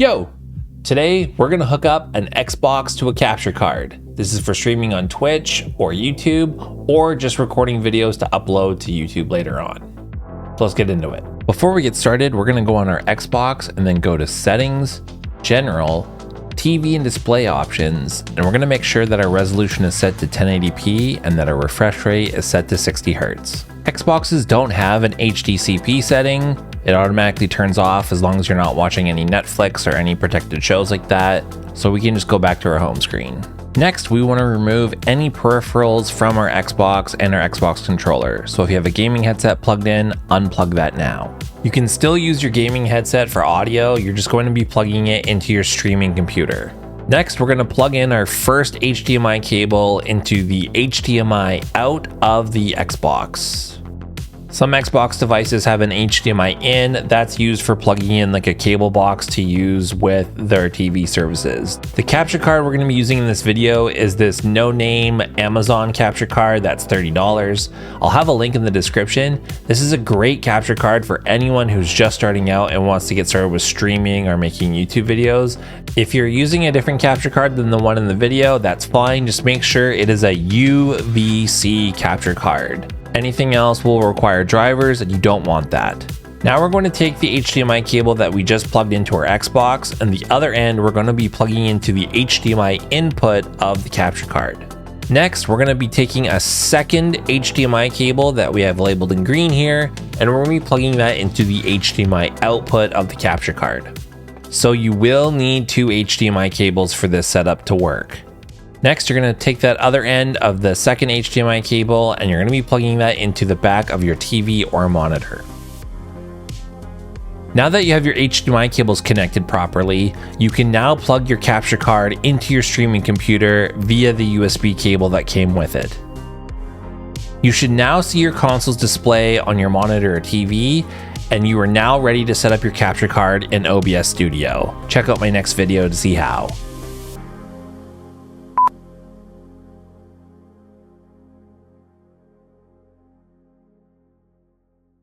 Yo! Today, we're gonna hook up an Xbox to a capture card. This is for streaming on Twitch or YouTube, or just recording videos to upload to YouTube later on. So let's get into it. Before we get started, we're gonna go on our Xbox and then go to Settings, General, TV and Display Options, and we're gonna make sure that our resolution is set to 1080p and that our refresh rate is set to 60 Hz. Xboxes don't have an HDCP setting. It automatically turns off as long as you're not watching any Netflix or any protected shows like that, so we can just go back to our home screen. Next, we want to remove any peripherals from our Xbox and our Xbox controller. So if you have a gaming headset plugged in, unplug that now. You can still use your gaming headset for audio, you're just going to be plugging it into your streaming computer. Next, we're going to plug in our first HDMI cable into the HDMI out of the Xbox. Some Xbox devices have an HDMI in that's used for plugging in like a cable box to use with their TV services. The capture card we're going to be using in this video is this no-name Amazon capture card that's $30. I'll have a link in the description. This is a great capture card for anyone who's just starting out and wants to get started with streaming or making YouTube videos. If you're using a different capture card than the one in the video, that's fine. Just make sure it is a UVC capture card. Anything else will require drivers and you don't want that. Now we're going to take the HDMI cable that we just plugged into our Xbox, and the other end we're going to be plugging into the HDMI input of the capture card. Next, we're going to be taking a second HDMI cable that we have labeled in green here, and we're going to be plugging that into the HDMI output of the capture card. So you will need two HDMI cables for this setup to work. Next, you're going to take that other end of the second HDMI cable and you're going to be plugging that into the back of your TV or monitor. Now that you have your HDMI cables connected properly, you can now plug your capture card into your streaming computer via the USB cable that came with it. You should now see your console's display on your monitor or TV, and you are now ready to set up your capture card in OBS Studio. Check out my next video to see how.